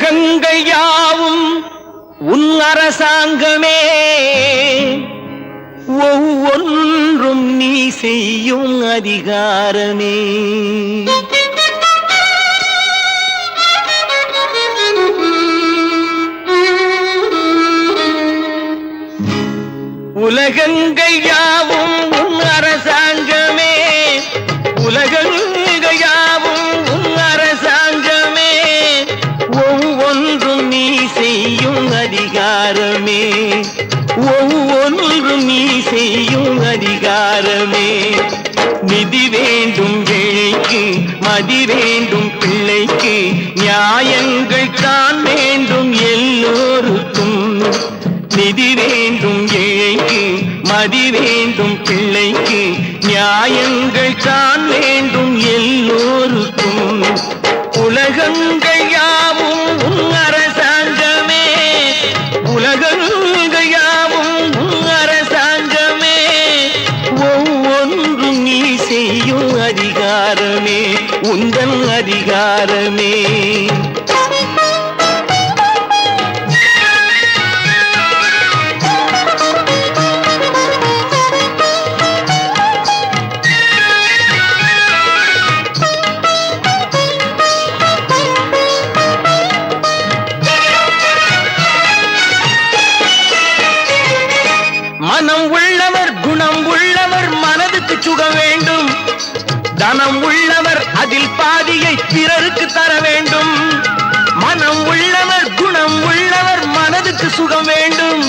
உலகங்கள் யாவும் உன் அரசாங்கமே, ஒவ்வொன்றும் நீ செய்யும் அதிகாரமே. உலகங்கள் யாவும் உன் அரசாங்கமே, உலகங்கள் யாவும் உன் அரசாங்கமே, ஒவ்வொன்றும் நீ செய்யும் அதிகாரமே, ஒவ்வொன்றும் நீ செய்யும் அதிகாரமே. நிதி வேண்டும் ஏழைக்கு, மதி வேண்டும் பிள்ளைக்கு, நியாயங்கள் தான் வேண்டும் எல்லோருக்கும். நிதி வேண்டும் ஏழைக்கு, மதி வேண்டும் பிள்ளைக்கு, நியாயங்கள் தான் வேண்டும் எல்லோருக்கும். உலகங்கள் யாவும் உன் அரசாங்கமே, உலகங்கள் யாவும் உன் அரசாங்கமே, ஒவ்வொன்றும் நீ செய்யும் அதிகாரமே, உந்தன் அதிகாரமே. மனம் உள்ளவர் குணம் உள்ளவர் மனதுக்கு சுகம் வேண்டும், தனம் உள்ளவர் அதில் பாதியை பிறருக்கு தர வேண்டும். மனம் உள்ளவர் குணம் உள்ளவர் மனதுக்கு சுகம் வேண்டும்,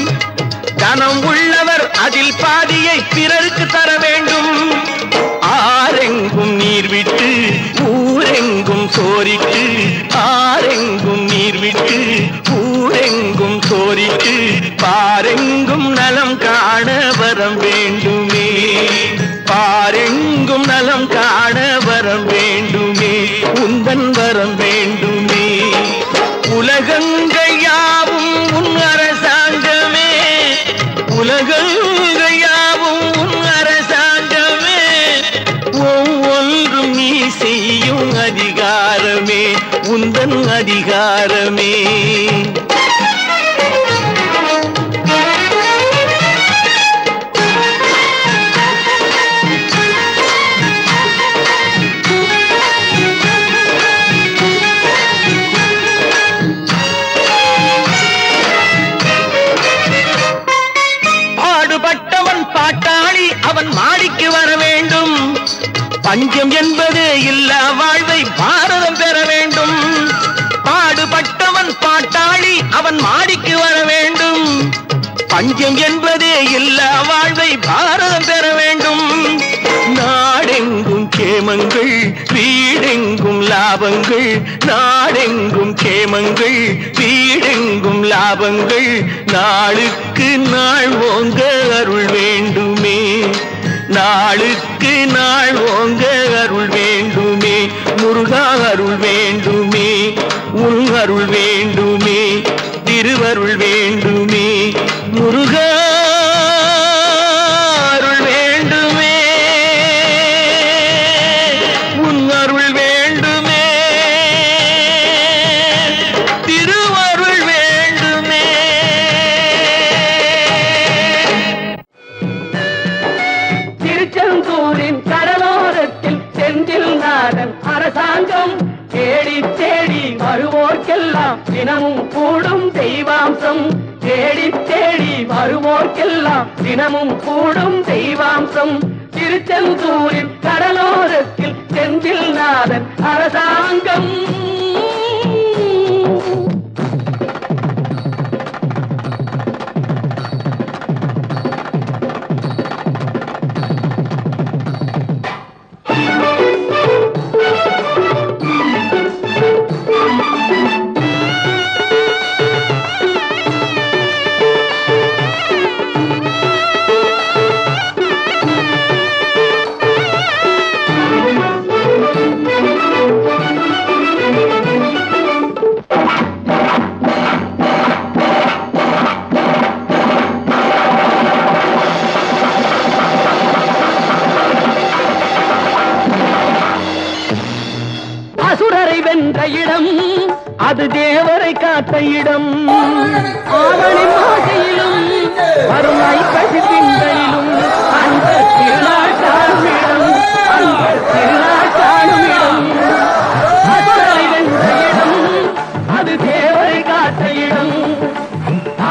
தனம் உள்ளவர் அதில் பாதியை பிறருக்கு தர வேண்டும். ஆரெங்கும் நீர் விட்டு ஊரெங்கும் சோரிட்டு, ஆரெங்கும் நீர் விட்டு ஊரெங்கும் சோரிட்டு, பாரெங்கும் நலம் காண வரம் வேண்டுமே, பாரெங்கும் நலம் காண வரம் வேண்டுமே, உந்தன் வரம் வேண்டுமே. உலகங்கள் யாவும் உன் அரசாங்கமே, உலகங்கள் யாவும் உன் அரசாங்கமே, ஒவ்வொன்றும் நீ செய்யும் அதிகாரமே, உந்தன் அதிகாரமே. பாட்டாளி அவன் மாடிக்கு வர வேண்டும், பஞ்சம் என்பது இல்லா வாழ்வை பாரதம் பெற வேண்டும். பாடுபட்டவன் பாட்டாளி அவன் மாடிக்கு வர வேண்டும், பஞ்சம் என்பது இல்லா வாழ்வை பாரதம் பெற வேண்டும். நாடெங்கும் கேமங்கள் வீடெங்கும் லாபங்கள், நாடெங்கும் கேமங்கள் வீடெங்கும் லாபங்கள், நாளுக்கு நாள் ஓங்க அருள் வேண்டுமே, நாளுக்கு நாள் ஓங்க அருள் வேண்டுமே, முருகா அருள் வேண்டுமே, உன் அருள் வேண்டுமே, திருவருள் வேண்டுமே, முருகா அருள் வேண்டுமே, உன் அருள் வேண்டுமே, திருவருள் வேண்டுமே. திருச்செந்தூரின் கடலோரத்தில் செந்தில் நாதன் அரசாங்கம், தேடி தேடி வருவோர்க்கெல்லாம் தினமும் கூடும் தெய்வாம்சம், தேடி தேடி வருவோர்க்கெல்லாம் தினமும் கூடும் தெய்வாம்சம். திருச்செந்தூரின் கடலோரத்தில் செந்தில் நாதன் அரசாங்கம். அது தேவரை காத்த இடம். ஆவணி மாசையிலும் வரும் ஐப்பசி திங்களிலும் அந்த திருநாள் காணும் இடம், அந்த திருநாள் காணும் இடம், அசுரரை வென்ற இடம், அது தேவரை காத்த இடம்.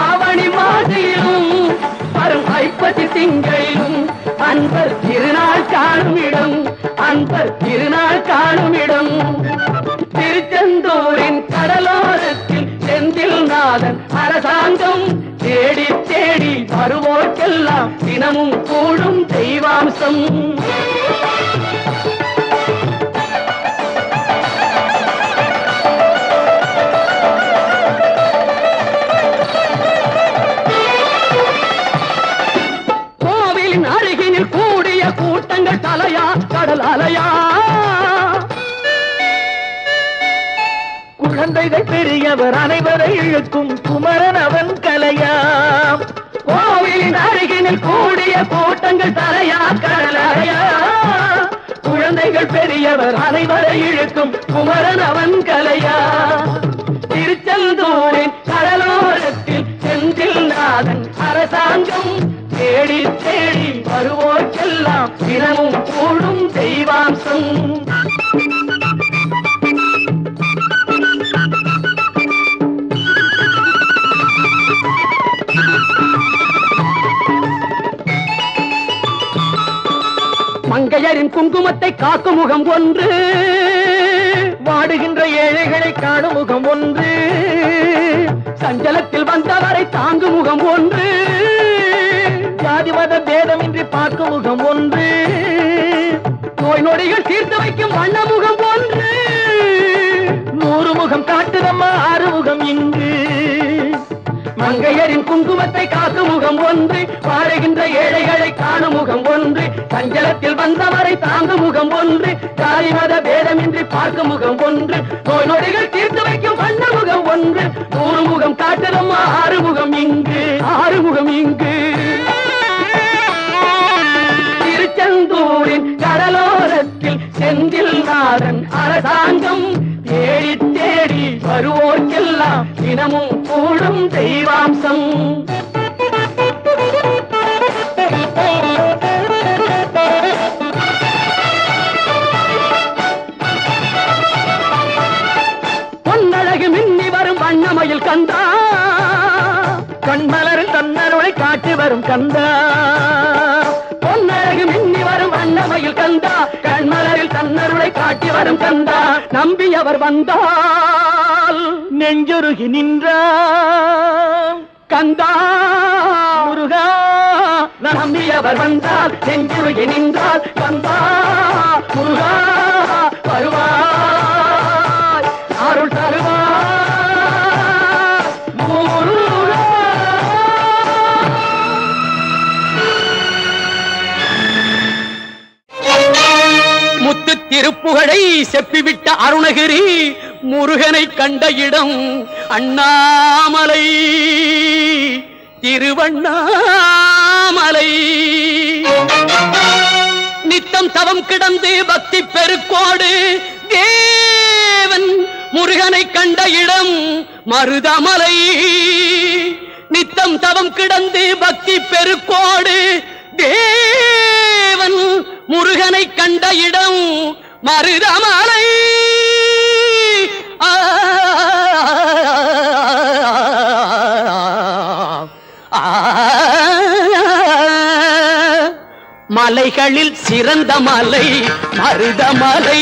ஆவணி மாசையிலும் வரும் ஐப்பசி திங்களிலும் அன்பர் திருநாள் காணும் இடம், அன்பர் திருநாள் காணும் இடம். திருச்செந்தூரின் கடலோரத்தில் செந்தில் நாதன் அரசாங்கம் தேடி தேடி வருவோர்க்கெல்லாம் தினமும் கூடும் தெய்வாம்சம். கோவிலின் அருகினில் கூடிய கூட்டங்கள் தலையா கடல் அலையா, குழந்தைகள் பெரியவர் அனைவரை இழுக்கும் குமரன் அவன் கலையாம். கோவிலின் அருகினில் கூடிய கூட்டங்கள் தலையா கடலையா, குழந்தைகள் பெரியவர் அனைவரை இழுக்கும் குமரன் அவன் கலையா. திருச்செந்தூரின் கடலோரத்தில் செந்தில் நாதன் அரசாங்கம் தேடி தேடி வருவோர்க்கெல்லாம் தினமும் கூடும் தெய்வாம்சம். மங்கையரின் குங்குமத்தை காக்கும் முகம் ஒன்று, வாடுகின்ற ஏழைகளை காணும் முகம் ஒன்று, சஞ்சலத்தில் வந்தவரை தாங்கும் முகம் ஒன்று, ஜாதி மத பேதமின்றி பார்க்கும் முகம் ஒன்று, நோய் நொடிகள் தீர்த்து வைக்கும் வண்ண முகம் ஒன்று, 100 முகம் காட்டுதம்மா 6 முகம் இங்கு. மங்கையரின் குங்குமத்தை காக்கும் முகம் ஒன்று, வாழுகின்ற ஏழைகளை காணும் முகம் ஒன்று, சஞ்சலத்தில் வந்தவரை தாங்கும் முகம் ஒன்று, ஜாதி மத பேதமின்றி பார்க்கும் முகம் ஒன்று, நோய் நொடிகள் தீர்த்து வைக்கும் வண்ண முகம் ஒன்று, 100 முகம் காட்டுதம்மா 6 முகம் இங்கு, 6 முகம் இங்கு. திருச்செந்தூரின் கடலோரத்தில் செந்தில் நாதன் அரசாங்கம் தேடி தேடி வருவோர்க்கெல்லாம் தினமும் கூடும் தெய்வாம்சம். பொன்னழகு மின்னி வரும் வண்ணமயில் கந்தா, கண்மலரில் தன்னருளை காட்டி வரும் கந்தா. பொன்னழகு மின்னி வரும் வண்ணமயில் கந்தா, கண்மலரில் தன்னருளை காட்டி வரும் கந்தா. நம்பியவர் வந்தால் நெஞ்சுருகி நின்றான் கந்தா முருகா. நம்பியவர் வந்தால் நெஞ்சுருகி நின்றால் கந்தா முருகா வருவாய், அருள் தருவாய் முருகா. முத்து திருப்புகழை செப்பிவிட்ட அருணகிரி முருகனை கண்ட இடம் அண்ணாமலை, திருவண்ணாமலை. நித்தம் தவம் கிடந்து பக்தி பெருக்கோடு தேவன் முருகனை கண்ட இடம் மருதமலை. நித்தம் தவம் கிடந்து பக்தி பெருக்கோடு தேவன் முருகனை கண்ட இடம் மருதமலை. மலைகளில் சிறந்த மலை மருதமலை.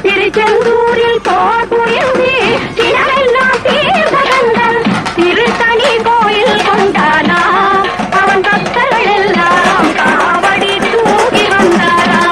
திருச்செந்தூரில் போர்புரிந்து தினமெல்லாம் தீர்த்தகங்கள் திருத்தணி கோயில் கொண்டானா, அவன் பக்தர்கள் எல்லாம் காவடி தூக்கி வந்தாரா.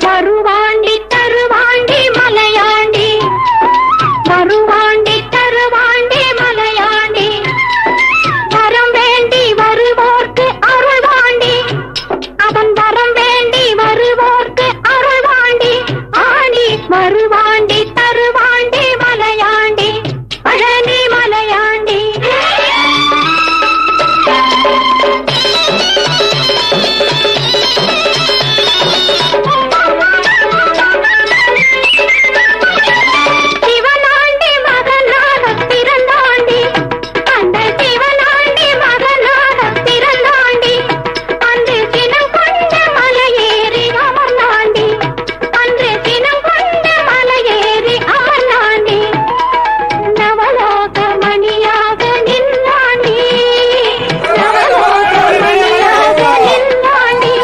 வருவாண்டி தருவாண்டி மலையாண்டி வருவாண்டி தருவாண்டி மலையாண்டி வரம் வேண்டி வருவோர்க்கு அருள்வாண்டி அவன் வரம் வேண்டி வருவோர்க்கு அருள்வாண்டி ஆண்டி வருவாண்டி தருவாண்டி மலையாண்டி பழனி மலையாண்டி சிவனாண்டி மகனாக பிறந்தாண்டி அந்த சிவனாண்டி மகனாக பிறந்தாண்டி அன்று சினம் கொண்ட மலையேறி அமர்ந்தாண்டி அன்று சினம் கொண்ட மலையேறி அமர்ந்தாண்டி நவலோக மணியாக நின்றாண்டி நவலோக மணியாக நின்றாண்டி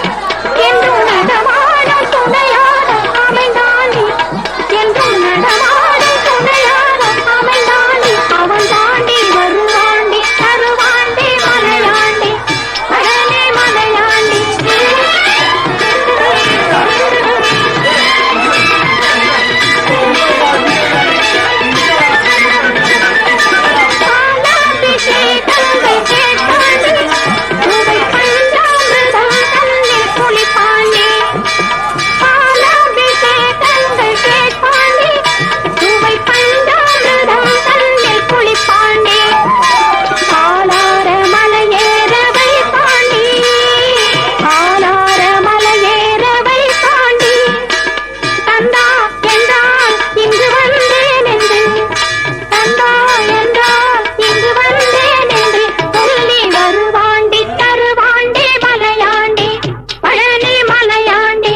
என்று நடமாடும் துணையாக அமைந்தாண்டி என்று நடமாடும் துணையாக அமைந்தாண்டி அவன் தாண்டி வருவாண்டி தருவாண்டி மலையாண்டி பழனி மலையாண்டி பாலாபிஷேகங்கள் கேட்டாண்டி உவை பஞ்சாமிர்தம் தன்னில் குளிப்பாண்டி பாலாபிஷேகங்கள் கேட்டாண்டி உவை பஞ்சாமிர்தம் தன்னில் குளிப்பாண்டி ஆலார மலையேற வைப்பாண்டி ஆலார மலையேற வைப்பாண்டி தந்தா என்றால் இங்கு வந்தேன் என்று தந்தா என்றால் இங்கு வந்தேன் என்று சொல்லி வருவாண்டி தருவாண்டி மலையாண்டி பழனி மலையாண்டி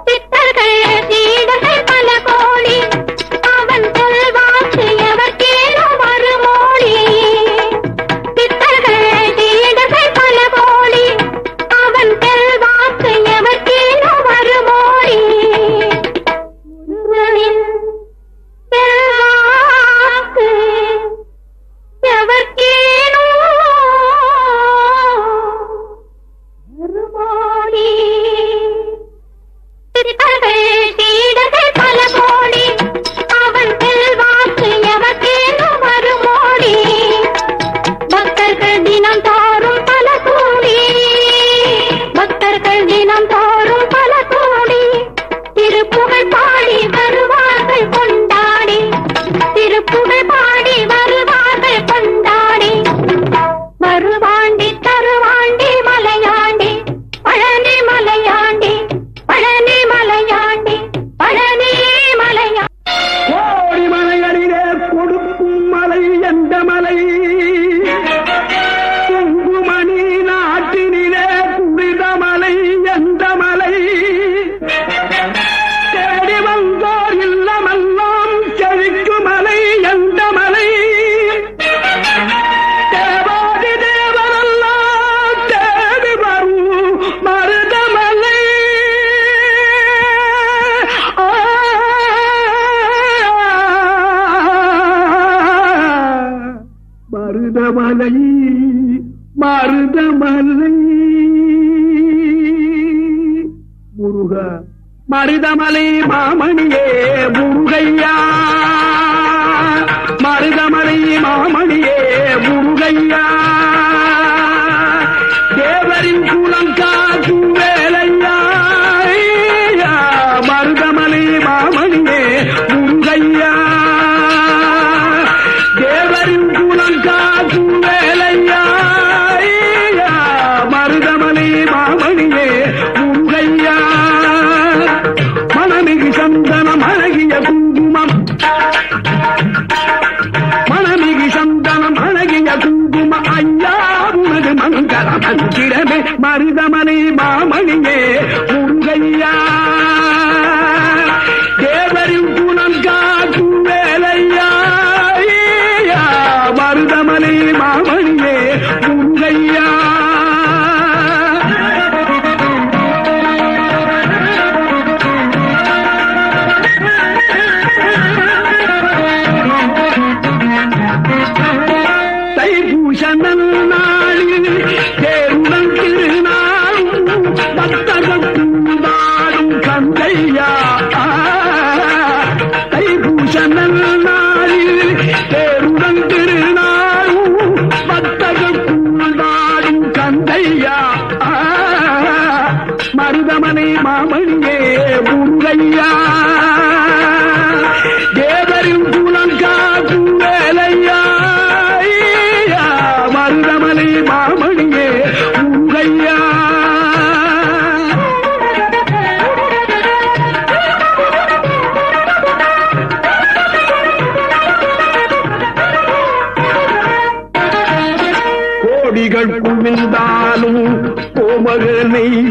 பித்தர்கள் சீடர்கள் பல கோடி அவன் செல்வாக்கு எவர்க்கேனும் வருமோடி பித்தர்கள் சீடர்கள் பல கோடி அவன் செல்வாக்கு எவர்க்கேனும் வருமோடி முருகனின் செல்வாக்கு எவர்க்கேனும் வருமோடி பித்தர்கள் சீடர்கள் பல கோடி அவன் செல்வாக்கு எவர்க்கேனும் வருமோடி பக்தர்கள் தினம் தோறும் பல கோடி பக்தர்கள் தினம் தோறும் பல கோடி திருப்புகழ் பாடி வருவார்கள் கொண்டாடி திருப்புகழ் பாடி வருவார்கள் கொண்டாடி வருவாண்டி தருவாண்டி மலையாண்டி பழனி மலையாண்டி பழனி மலையாண்டி பழனி மலையாண்டி கோடி மலைகளிலே கொடுக்கும் மலை எந்த மலை குங்குமணி நாட்டினிலே புனித மலை எந்த மலை தேடி வந்தோர் இல்லமெல்லாம் செழிக்கும் மலை எந்த மலை தேவாதி தேவரெல்லாம் தேடி வரும் மருதமலை மருதமலை மருதமலை முருக மருதமலை மாமணியே முருகையா மருதமலை மாமணியே முருகையா தேவரின் குலம் காக்கும் வேலையா மருதமலை மாமணியே முருகையா தேவரின் குலம் காக்கும் வேலையா மருதமலை மாமணியே முருகையா மனமிகு சந்தனம் அழகிய குங்குமம்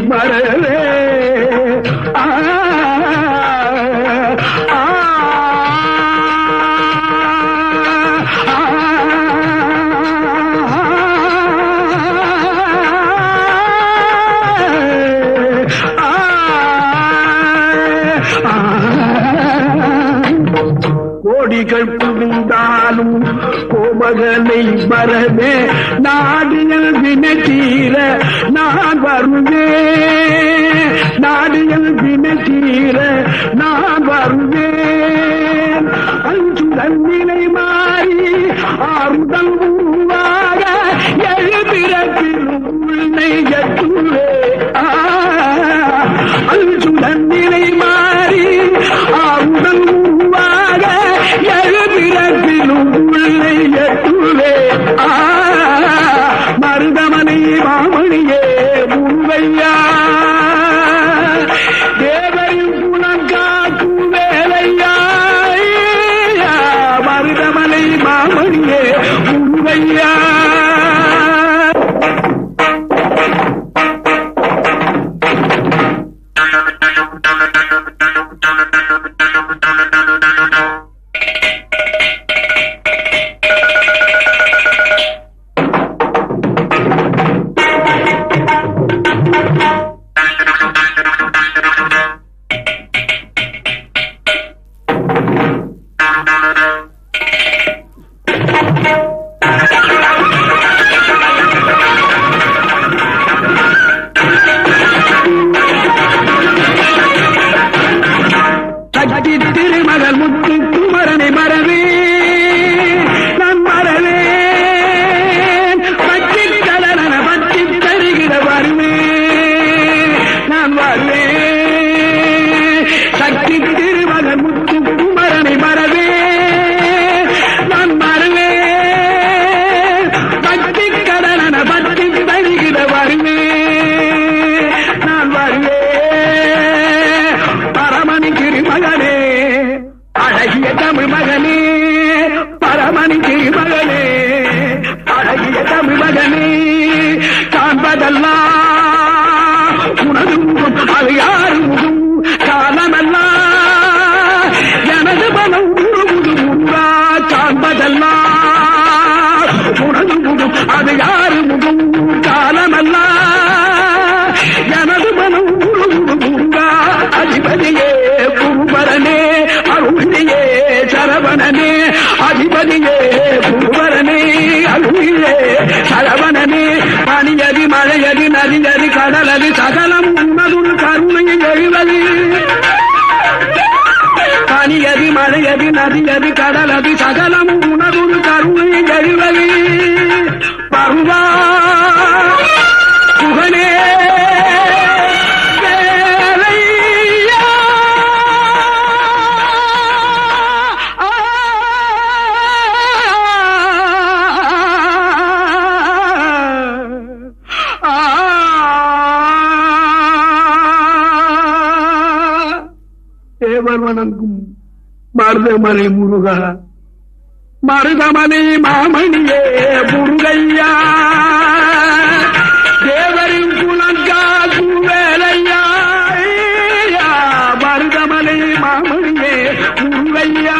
மறவே கோடிகள் புகுந்தாலும் கோமகனை வரவே நாடியல் தினத்தீர நான் வருவேன் நாடியல் தினத்தீர நான் வருவேன் அஞ்சுடன் நிலை மாறி ஆறுதல் உருவாக எழுபிறப்பிலும் உன்னை எட்டுவே அஞ்சுடன் நிலை மாறி ஆறுதல் உருவாக எழுபிறப்பிலும் உன்னை எட்டுவே மருதமனை மாமணியே முருகையா தேவரின் குணம் காக்கும் வேலையா மருதமலை மாமணியே முருகையா திருமகள் முத்து குமரனை மறவே நான் மறவேன் பற்றி கலன பற்றி தருகிற வருவேன் நான் வருவேன் சக்தி திருமகள் முத்து குமரனை மறவே நான் மறவேன் பற்றி கலன பற்றி தருகிற வருவேன் நான் வருவேன் பரமணி திருமகனே அழகிய தமிழ் மகனே பரமணி மகனே அழகிய தமிழ் மகனே காண்பதெல்லாம் உனது முகம் அது யாரு முகம் காலமெல்லாம் எனது மனம் உருகுது முன்றா காண்பதெல்லாம் உனது முகம் அது யாரு முகம் காலமெல்லாம் எனது மனம் உருகுது முன்றா அதிபதியே குருபரனே அருளியே சரவணனே அதிபதியே குருவரனே அருளியே சரவணனே பனியதி மழையதி நதியதி கடலதி சகலம் உன்னதுள் கருணையை எழுவது பனியதி மழையதி நதியதி கடலதி சகலம் உனதுள் கருணையை எழுவது பருவா புகழே தேவர் வணங்கும் மருதமலை முருகா மருதமலை மாமணியே முருகையா தேவரின் குலங்காக்கும் வேலையா மருதமலை மாமணியே முருகையா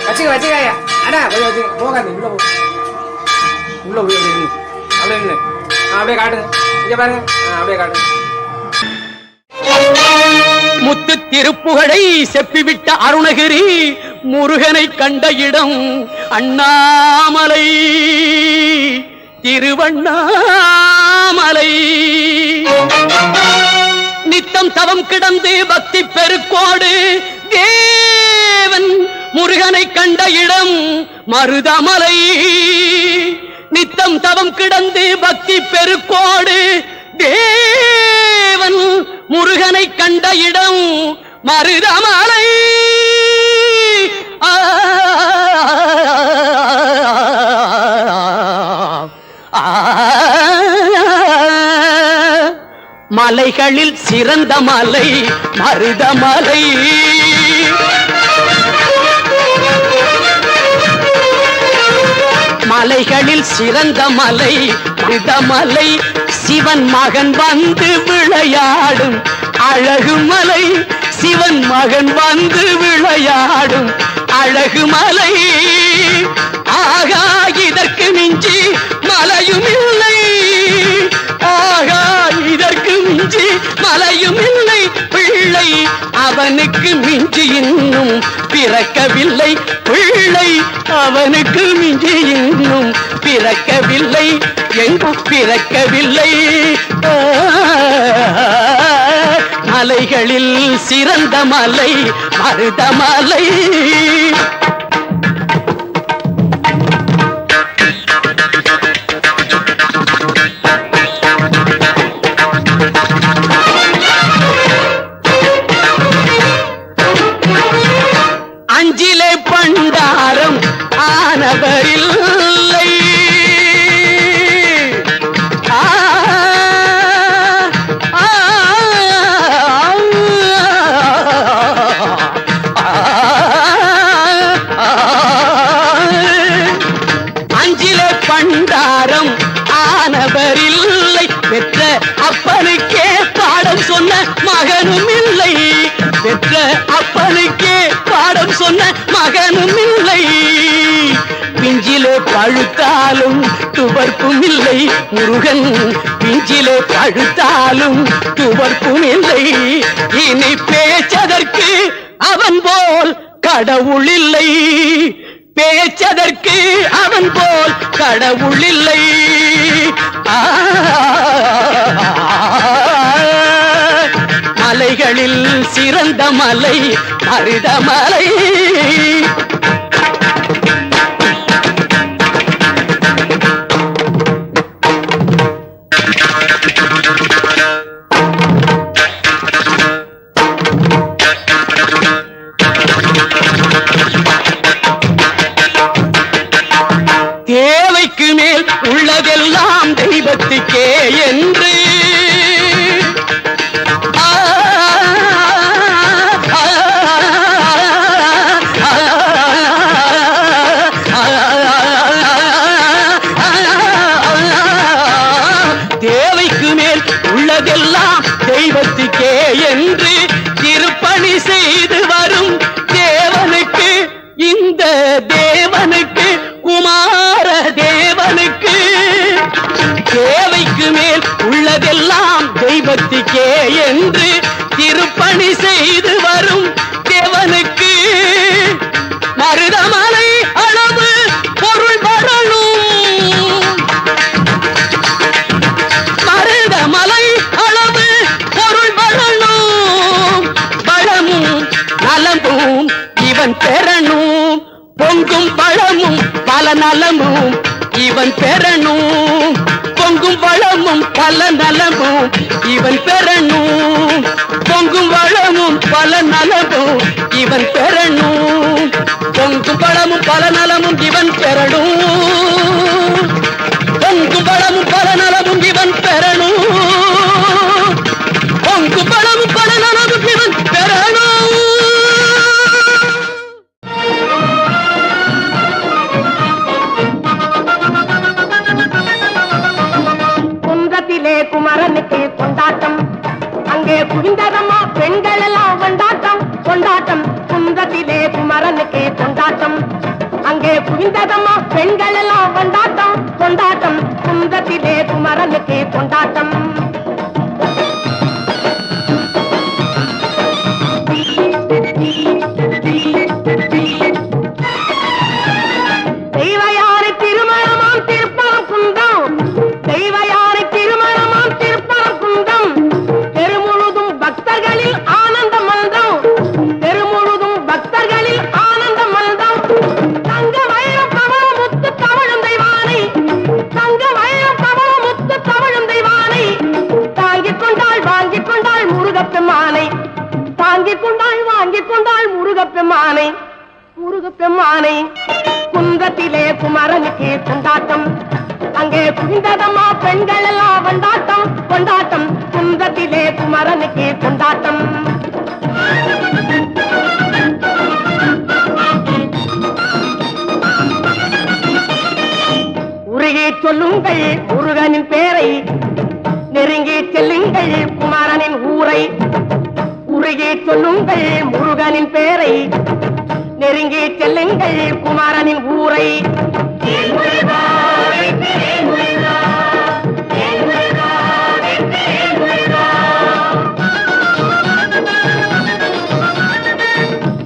வச்சுக்க அடா கொஞ்சம் வச்சுக்க போகாது உள்ள போய் அப்படியே நின்று அப்படியே காட்டுங்க இங்க பாருங்க அப்படியே காட்டுங்க. முத்து திருப்புகழை செப்பிவிட்ட அருணகிரி முருகனை கண்ட இடம் அண்ணாமலை திருவண்ணாமலை. நித்தம் தவம் கிடந்து பக்தி பெருக்கோடு தேவன் முருகனை கண்ட இடம் மருதமலை. நித்தம் தவம் கிடந்து பக்தி பெருக்கோடு தேவன் முருகனை கண்ட இடம் மருதமலை. மலைகளில் சிறந்த மலை மருதமலை. மலைகளில் சிறந்த மலை மருதமலை. சிவன் மகன் வந்து விளையாடும் அழகு மலை. சிவன் மகன் வந்து விளையாடும் அழகு மலை. ஆகா இதற்கு மிஞ்சி மலையும் இல்லை. ஆகா இதற்கு மிஞ்சி மலையும் இல்லை. பிள்ளை அவனுக்கு மிஞ்சி இன்னும் பிறக்கவில்லை. பிள்ளை அவனுக்கு மிஞ்சி இன்னும் பிறக்கவில்லை. எங்கும் பிறக்கவில்லை. மலைகளில் சிறந்த மலை மருதமலை. அஞ்சிலே பண்டாரம் ஆனவரில்லை. அஞ்சிலே பண்டாரம் ஆனவரில்லை. பெற்ற அப்பனுக்கே பாடம் சொன்ன மகனும் இல்லை. பெற்ற அப்பனுக்கே பாடம் சொன்ன மகனும் இல்லை. பிஞ்சிலே பழுத்தாலும் துவர்ப்பும் இல்லை. முருகன் பிஞ்சிலே பழுத்தாலும் துவர்ப்பும் இல்லை. இனி பேச்சதற்கு அவன் போல் கடவுள் இல்லை. பேச்சதற்கு அவன் போல் கடவுள் இல்லை. மலைகளில் சிறந்த மலை மருதமலை. தேவைக்கு மேல் உள்ளதெல்லாம் தெய்வத்துக்கே என்று தேவைக்கு மேல் உள்ளதெல்லாம் தெய்வத்துக்கே என்று திருப்பணி செய்து வரும் தேவனுக்கு, இந்த தேவனுக்கு, குமார தேவனுக்கு தேவைக்கு மேல் உள்ளதெல்லாம் தெய்வத்துக்கே என்று திருப்பணி செய்து வரும் தேவனுக்கு மருதமலை அளவு பொருள் வரணும். மருதமலை அளவு பொருள் வரணும். பழமும் நலமும் இவன் பெறணும். பொங்கும் பழமும் பல நலமும் இவன் பெறணும். பொங்கும் வளமும் பல நலமும் இவன் பெறணும். பொங்கும் வளமும் பல நலமும் இவன் பெறணும். பொங்கும் பழமும் பல நலமும் இவன் பெறணும். பொங்கும் பழமும் பல நலமும் இவன் பெறணும். பொங்கும் பழமும் பல நலமும் இவன் பெறணும். குமரனுக்கு கொண்டாட்டம், அங்கே குவிந்ததம்மா பெண்கள் எல்லாம் கொண்டாட்டம் கொண்டாட்டம். குன்றத்திலே குமரனுக்கு கொண்டாட்டம். அங்கே குவிந்ததம்மா பெண்கள் எல்லாம் கொண்டாட்டம் கொண்டாட்டம் குந்தத்திலே குமரனுக்கு கொண்டாட்டம் தெய்வயானை திருமணமாம் திருப்பரம் குந்தம் தெய்வயானை திருமணமாம் திருப்பரம் குந்தம் தெருமுழுதும் பக்தர்களில் ஆனந்த மல்தம் தெருமுழுதும் பக்தர்களில் ஆனந்த மல்தம் தங்க வைரம் பவள முத்து தவழும் தெய்வானை தங்க வைரம் பவள முத்து தவழும் தெய்வானை தாங்கிக் கொண்டாள் வாங்கிக் கொண்டாள் முருகப்பெம்மானை தாங்கிக் கொண்டாள் வாங்கிக் கொண்டாள் முருகப்பெம்மானை முருகப்பெம்மானை குந்தத்திலே குமரனுக்கு கொண்டாட்டம் அங்கே குவிந்ததம்மா பெண்கள் எல்லாம் கொண்டாட்டம் கொண்டாட்டம் குந்தத்திலே குமரனுக்கு கொண்டாட்டம் உருகி சொல்லுங்கள் முருகனின் பேரை நெருங்கி செல்லுங்கள் குமரனின் ஊரை உருகி சொல்லுங்கள் முருகனின் பேரை நெருங்கி செல்லுங்கள் குமாரனின் ஊரை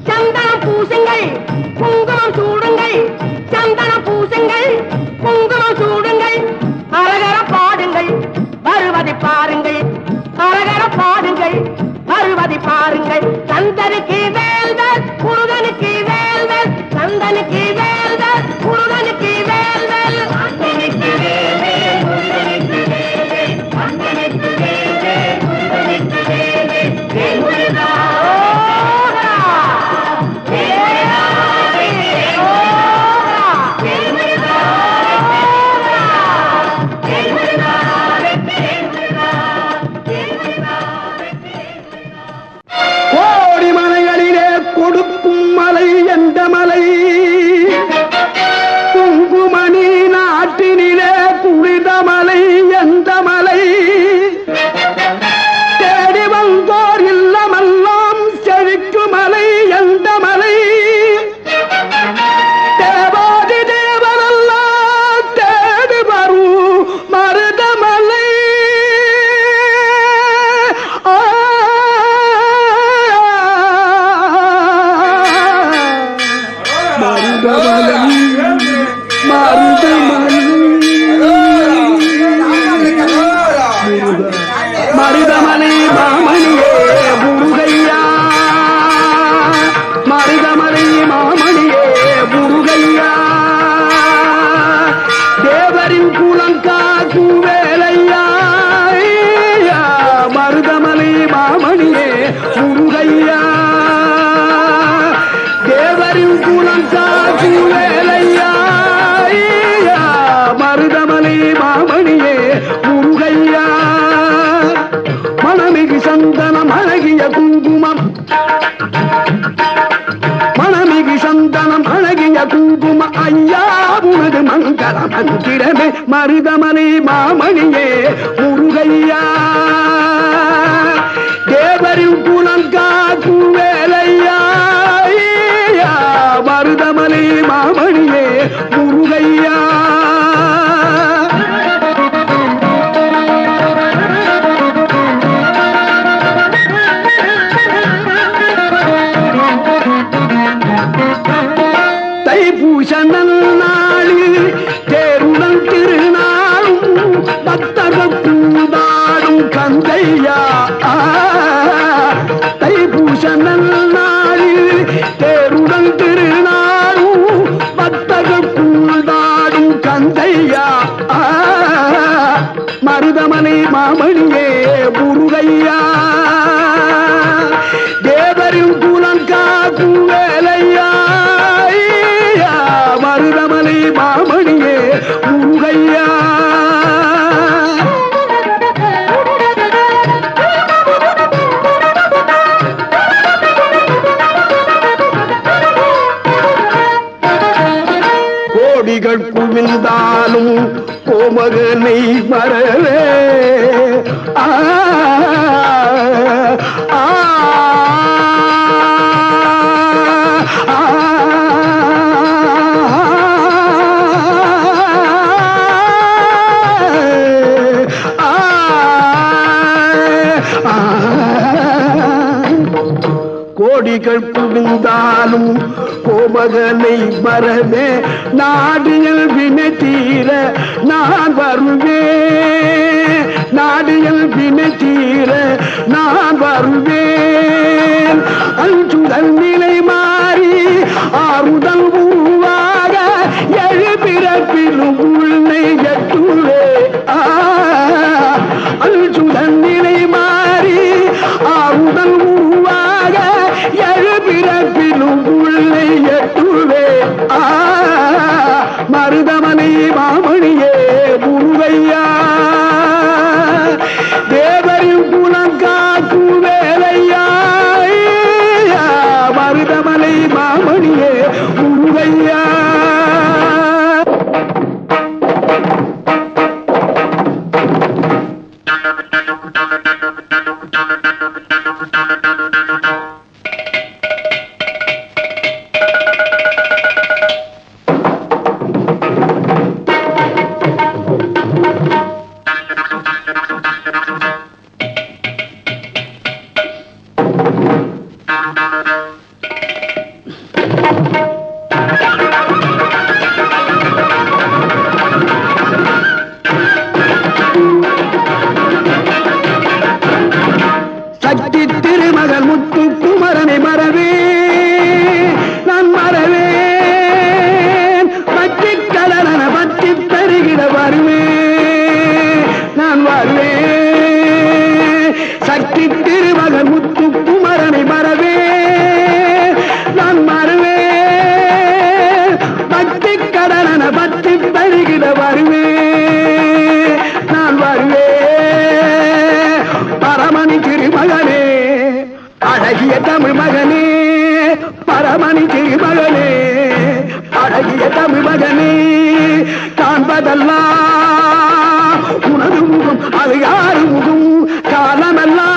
சந்தனம் பூசுங்கள் குங்குமம் சூடுங்கள் சந்தனம் பூசுங்கள் குங்குமம் சூடுங்கள் அரகர பாடுங்கள் வருவதை பாருங்கள் அரகர பாடுங்கள் வருவதை பாருங்கள் சந்தனுக்கு வேல்வர் முருகனுக்கு வேல்வர் சந்தனுக்கு வேல்வர் முருகனுக்கு வேல்வர் சந்தனுக்கு வேல்வர் முருகனுக்கு வேல்வர் சந்தனுக்கு வேல்வர் முருகனுக்கு வேல்வர் வேல்முருகா கொடுக்கும் மலை எந்த மலை குங்குமணி நாட்டினிலே குளித மலை எந்த மலை தேடி வந்தோர் இல்லமெல்லாம் செழிக்கு மலை எந்த மலை தேவாதி தேவரெல்லாம் தேடி வரும் மருதமலை மருதமலை மாமணியே முருகையா மருதமலை மாமணியே முருகையா தேவரின் குலங்காக்கு வேலையா மருதமலை மாமணியே முருகையா தேவரின் குலங்காக்கு வேலையா மருதமலை மாமணியே முருகையா மணமிகு சந்தனம் அழகிய குங்குமம் மணமிகு சந்தனம் அழகிய குங்கும ஐயா உனது மங்கள மந்திரமே மருதமலை மாமணியே முருகையா தேவரின் குலங்காக்கு வேலையா மருதமலை மாமணியே முருகையா தைப்பூச நன்னாளில் தேருடன் திருநாளும் பக்தக கூடாடும் கந்தையா தைப்பூச நன்னாளில் தேருடன் திருநாளும் பக்தக கூடாடும் கந்தையா மருதமலை மாமணியே முருகையா தேவரின் குலங்காக்கு வேலையா மருதமலை மாமணியே முருகையா கோடிகள் குவிந்தாலும் கோமகனை மறவே அமுதம் கோமகனை மறவே நாடியல் வினை தீர நான் வருவேன் நாடியல் வினை தீர நான் வருவேன் அஞ்சுதல் நிலை மாறி ஆறுதல் உருவாக எழுபிறப்பிலும் உன்னை எட்டுவே அஞ்சுதல் நிலை மாறி ஆறுதல் உருவாக எழுபிறப்பிலும் உன்னை எட்டுவே மருதமனை மாமணியே முருகையா தேவரின் குலம் காக்கும் வேலையா மருதமலை மாமணியே முருகையா சக்தி திருமகள் முத்து குமரனை மறவே நான் மறவேன் பற்றி கடலன பற்றி தருகிற வருவேன் நான் வருவேன் சக்தி திருமகள் முத்து குமரனை மறவே நான் மறவேன் பற்றி கடலன பற்றி தருகிற வருவேன் நான் வருவேன் பரமணி திருமகனே அழகிய தமிழ் மகனே பரமணி திருமகனே அழகிய தமிழ் மகனே காண்பதெல்லாம் உனது முகம் அது யாரு முகம் காலமெல்லாம்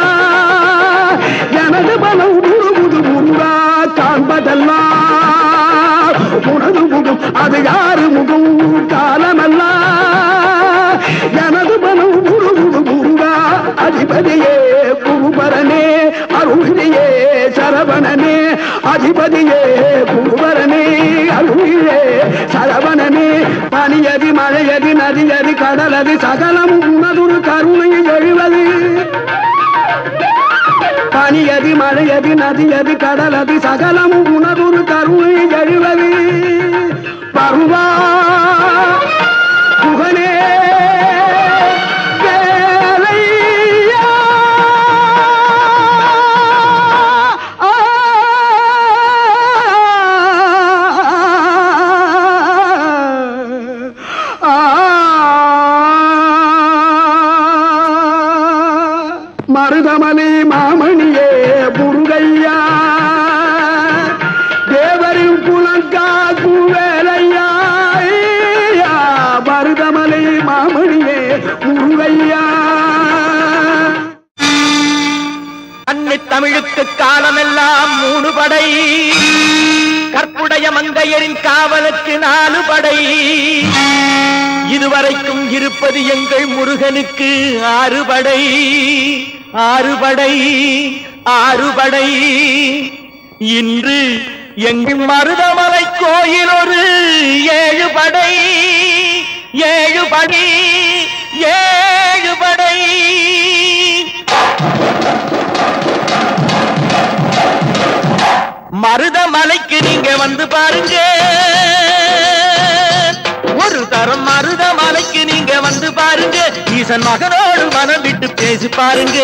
எனது பலம் முழுமுது முருகா காண்பதெல்லாம் உனது முகம் அது யாரு முகம் காலமெல்லாம் எனது பலம் முழுமுது முருகா அதிபதியே குருபரனே அருளியே சரவணனே அதிபதியே குருபரனே அருளியே சரவணனே பனியது மழையது நதியது கடலது சகலம் உனதுரு கருணையில் எழுவது பனியது மழையது நதியது கடலது சகலம் உனதுரு கருணையில் எழுவது பருவா புகனே மருதமலை மாமணியே முருகையா தேவரின் குலங்காக்கு வேலையா மருதமலை மாமணியே முருகையா அன்னை தமிழுக்கு காலமெல்லாம் 3 படை கற்புடைய மங்கையரின் காவலுக்கு 4 படை இதுவரைக்கும் இருப்பது எங்கள் முருகனுக்கு 6 படை 6 படை 6 படை இன்று எங்கள் மருதமலை கோயில் ஒரு 7 படை 7 படை 7 படை மருதமலைக்கு நீங்க வந்து பாருங்க ஒரு தரம் மருதமலைக்கு நீங்க வந்து பாருங்க ஈசன் மகனோடு மனம் விட்டு பேசி பாருங்க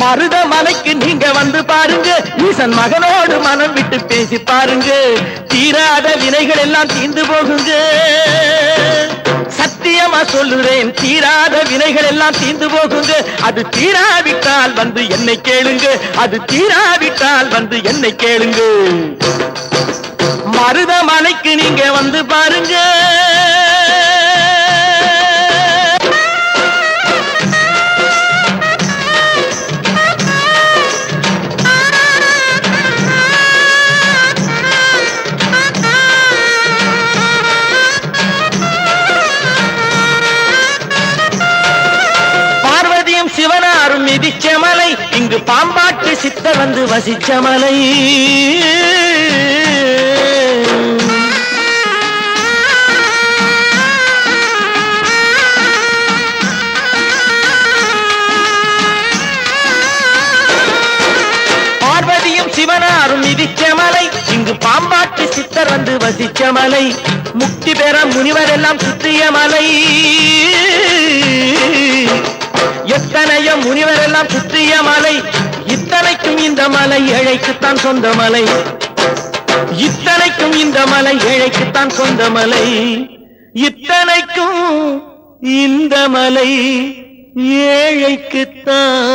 மருதமலைக்கு நீங்க வந்து பாருங்க ஈசன் மகனோடு மனம் விட்டு பேசி பாருங்க தீராத வினைகள் எல்லாம் தீர்ந்து போகுங்க சத்தியமா சொல்லுறேன் தீராத வினைகள் எல்லாம் தீர்ந்து போகுங்க அது தீராவிட்டால் வந்து என்னை கேளுங்க அது தீராவிட்டால் வந்து என்னை கேளுங்க மருதமலைக்கு நீங்க வந்து பாருங்க சிவனாரும் மிதிச்சமலை இங்கு பாம்பாட்டு சித்தர் வந்து வசிச்ச மலை. பார்வதியும் சிவனாரும் மிதிச்ச மலை. இங்கு பாம்பாட்டி சித்தர் வந்து வசிச்ச மலை. முக்தி பெற முனிவர் எல்லாம் சுற்றிய மலை. எத்தனையோ முனிவர் எல்லாம் சுற்றிய மலை. இத்தனைக்கும் இந்த மலை ஏழைக்குத்தான் சொந்த மலை. இத்தனைக்கும் இந்த மலை ஏழைக்குத்தான் சொந்த மலை. இத்தனைக்கும் இந்த மலை ஏழைக்குத்தான்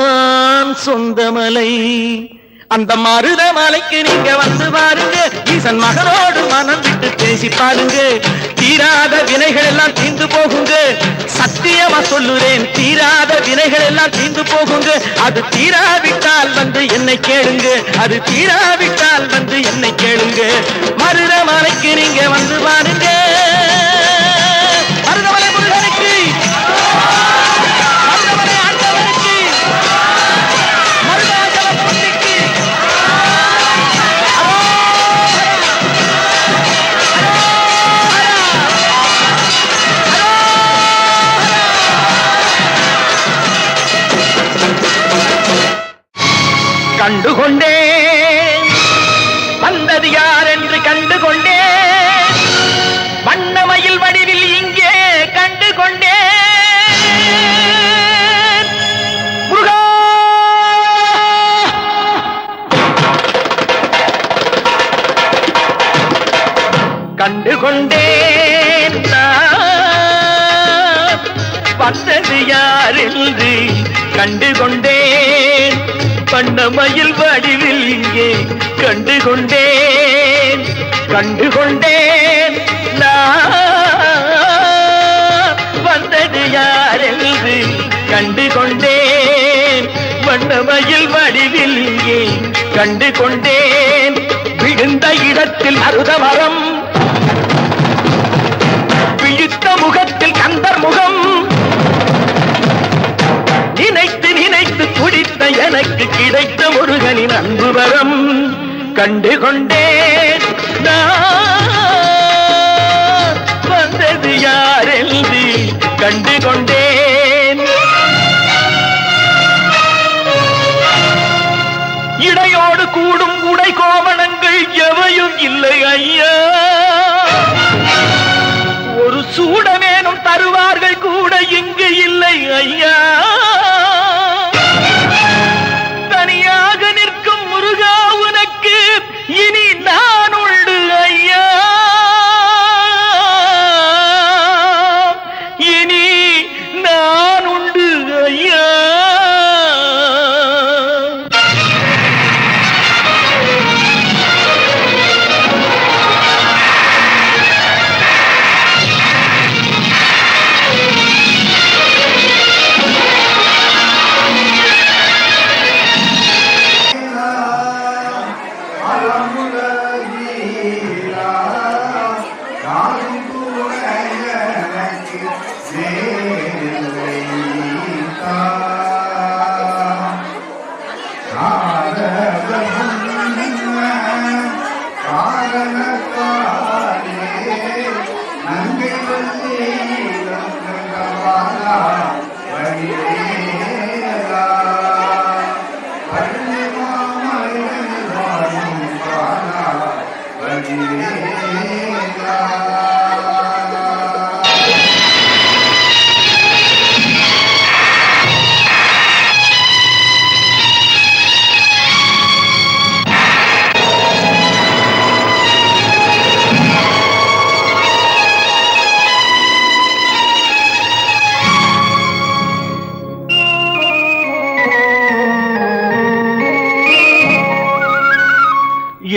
சொந்த மலை. அந்த மருத மலைக்கு நீங்க வந்து பாருங்க. ஈசன் மகனோடு மனம் விட்டு பேசி பாருங்க. தீராத வினைகள் எல்லாம் தீர்ந்து போகுங்க. சத்தியமா சொல்லுறேன், தீராத வினைகள் எல்லாம் தீர்ந்து போகுங்க. அது தீராவிட்டால் வந்து என்னை கேளுங்க. அது தீராவிட்டால் வந்து என்னை கேளுங்க. மருத மலைக்கு நீங்க வந்து பாருங்க. மருதமலை முருகனுக்கு, மருதமலை ஆண்டவனுக்கு, மருதாச்சல பூண்டிக்கு கண்டுகொண்டேன் வந்தது யார் என்று கண்டுகொண்டேன். வண்ணமயில் வடிவில் இங்கே கண்டுகொண்டேன். முருகா கண்டுகொண்டேன் நான் வந்தது யார் என்று கண்டுகொண்டேன். வண்ணமயில் வடிவில் இங்கே கண்டுகொண்டேன். கண்டுகொண்டேன் நான் வந்தது யார் என்று கண்டுகொண்டேன். வண்ணமயில் வடிவில் இங்கே கண்டுகொண்டேன். விழுந்த இடத்தில் மருத மரம், விழித்த முகத்தில் கந்தர் முகம். நினைத்து நினைத்து துடித்த எனக்கு கிடைத்த முருகனின் அன்பு வரம். கண்டுகொண்டேன் நான் வந்தது யார் என்று கண்டுகொண்டேன். இடையோடு கூடும் உடை கோவணங்கள் எவையும் இல்லை ஐயா. ஒரு சூடமேனும் தருவார்கள் கூட இங்கு இல்லை ஐயா. தனியாக நிற்கும் முருகா உனக்கு இனி நான் உண்டு ஐயா. இனி நான் உண்டு ஐயா.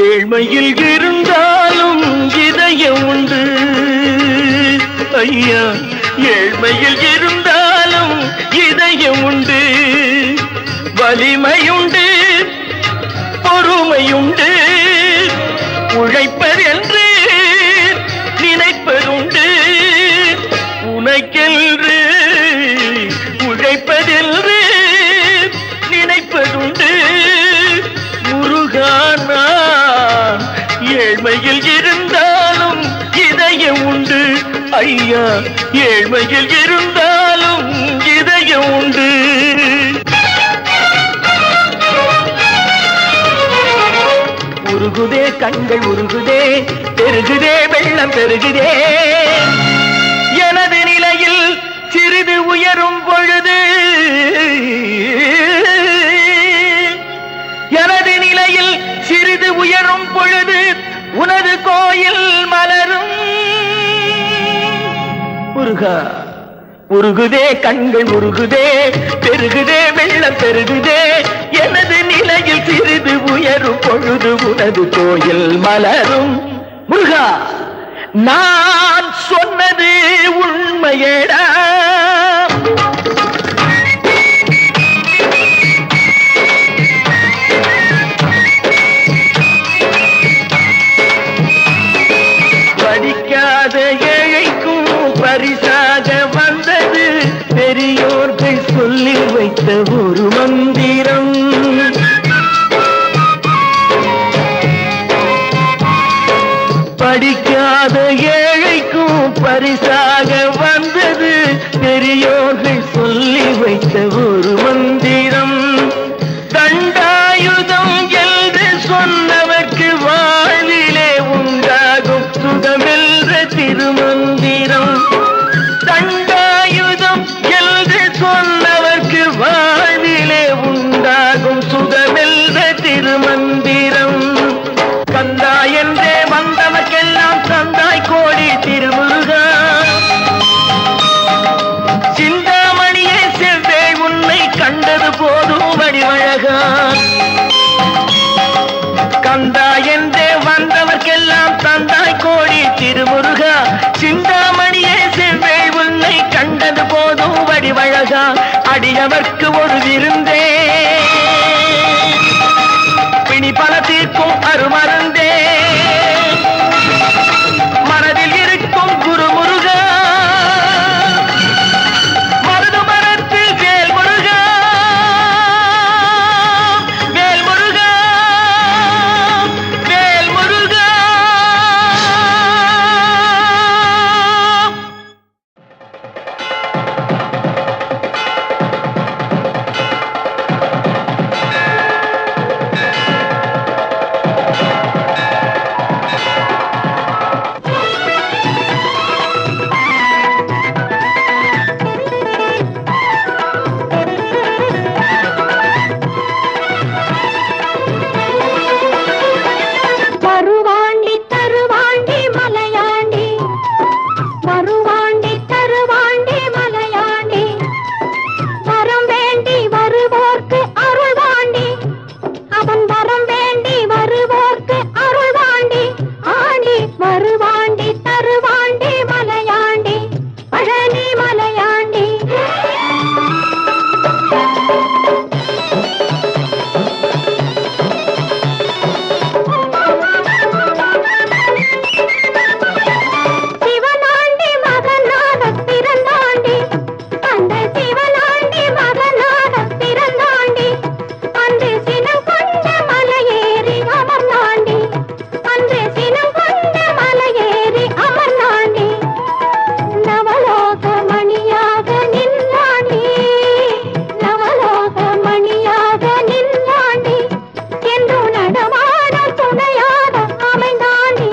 ஏழ்மையில் இருந்தாலும் இதயம் உண்டு ஐயா. ஏழ்மையில் இருந்தாலும் இதயம் உண்டு. வலிமையுண்டு, பொறுமையுண்டு. உழைப்பதென்று நினைப்பதுண்டு. உனக்கென்று உழைப்பதென்று நினைப்பதுண்டு. ஐயா ஏழ்மையில் இருந்தாலும் இதயம் உண்டு. உருகுதே கண்கள் உருகுதே, பெருகுதே வெள்ளம் பெருகுதே. எனது நிலையில் சிறிது உயரும் பொழுது, எனது நிலையில் சிறிது உயரும் பொழுது உனது கோயில் மலரும். முருகா உருகுதே கண்கள் உருகுதே, பெருகுதே வெள்ளம் பெருகுதே. எனது நிலையில் சிறிது உயரும் பொழுது உனது கோயில் மலரும். முருகா நான் சொன்னது உண்மையேடா. படிக்காத ஏழைக்கும் பரிசாக வந்தது பெரியோர்கள் சொல்லி வைத்த ஒரு மந்திரம். படிக்காத ஏழைக்கும் பரிசாக வந்தது பெரியோர்கள் சொல்லி வைத்த ஒரு மந்திரம். தண்டாயுதம் என்று சொன்னவர்க்கு வாழ்விலே உண்டாகும் சுகமென்ற திருமந்திரம். தண்டாயுதம் என்று சொன்னவர்க்கு வாழ்விலே உண்டாகும் சுகமென்ற திருமந்திரம். கந்தா என்றே வந்தவர்க்கெல்லாம் தந்தாய் கோடி திருமுருகா. சிந்தாமணியே செவ்வே உன்னை கண்டது போதும் வடிவழகா. கந்தா என்றே வந்தவர்க்கெல்லாம் தந்தாய் கோடி திருமுருகா. சிந்தாமணியே செவ்வே உன்னை கண்டது போதும் வடிவழகா. அடியவர்க்கு ஒரு விருந்தே, பிணி பல தீர்க்கும் அருமருந்தே. மனதில் இருக்கும் குரு முருகா, மருது மரத்தில் வேல் முருகா, வேல் முருகா, வேல் முருகா. வருவாண்டி தருவாண்டி மலையாண்டி, வருவாண்டி தருவாண்டி மலையாண்டி. வரம் வேண்டி வருவோர்க்கு அருள்வாண்டி, அவன் வரம் வேண்டி வருவோர்க்கு அருள்வாண்டி. ஆண்டி வருவாண்டி தருவாண்டி மலையாண்டி, பழனி மலையாண்டி. சிவனாண்டி மகனாக பிறந்தாண்டி, அந்த சிவனாண்டி மகனாக பிறந்தாண்டி. அன்று சினம் கொண்ட மலையேறி அமர்ந்தாண்டி, அன்று சினம் கொண்ட மலையேறி அமர்ந்தாண்டி. நவலோக மணியாக நின்றாண்டி, நவலோக மணியாக நின்றாண்டி. என்றும் நடமாடும் துணையாக அமைந்தாண்டி,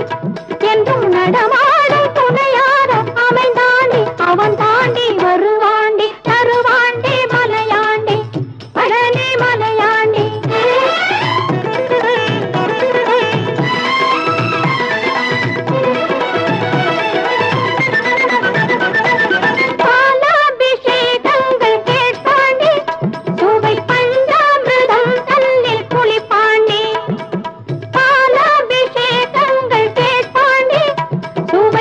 என்றும் நடமாடும் துணையாக அமைந்தாண்டி. அவன் தாண்டி வருவாண்டி தருவாண்டி மலையாண்டி, பழனி மலையாண்டி. பாலாபிஷேகங்கள் கேட்பாண்டி, சுவை பஞ்சாமிர்தம் தன்னில் குளிப்பாண்டி. பாலாபிஷேகங்கள் கேட்பாண்டி, சுவை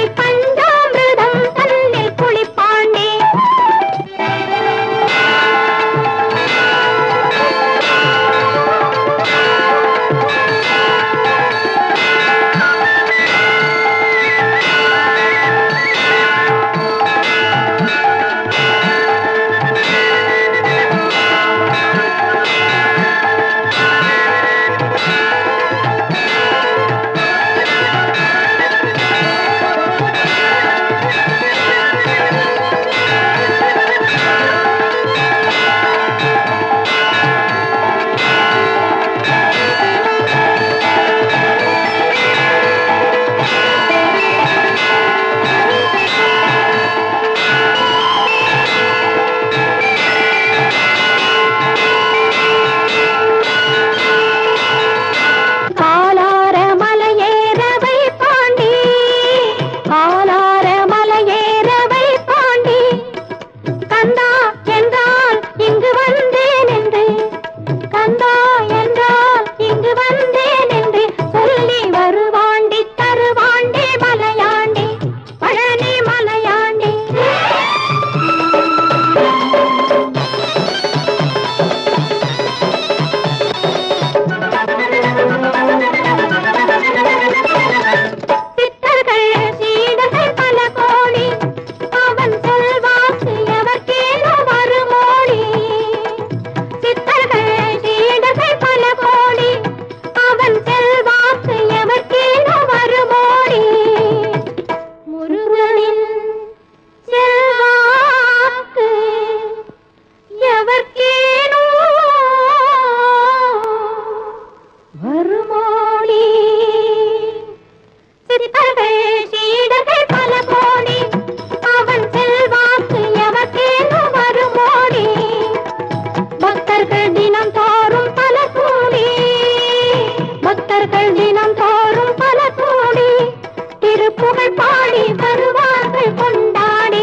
திருப்புகழ் பாடி வருவார்கள் கொண்டாடி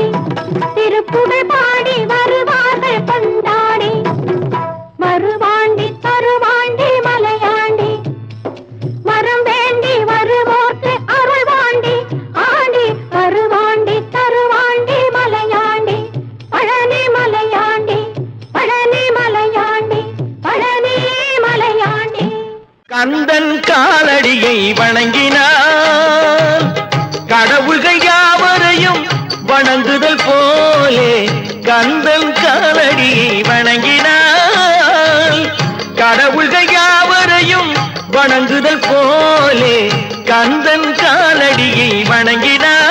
திருப்புகழ் பாடி வருவார்கள் கொண்டாடி மறுவாண்டி தருவாண்டி மலையாண்டி மரம் வேண்டி வருவோர்க்கு அருள்வாண்டி ஆண்டி வருவாண்டி தருவாண்டி மலையாண்டி பழனி மலையாண்டி பழனி மலையாண்டி பழனி மலையாண்டி கந்தன் காலடியை வணங்கினார் கடவுள்கள் யாவரையும் வணங்குதல் போலே கந்தன் காலடியை வணங்கினார் கடவுள்கள் யாவரையும் வணங்குதல் போலே கந்தன் காலடியை வணங்கினார்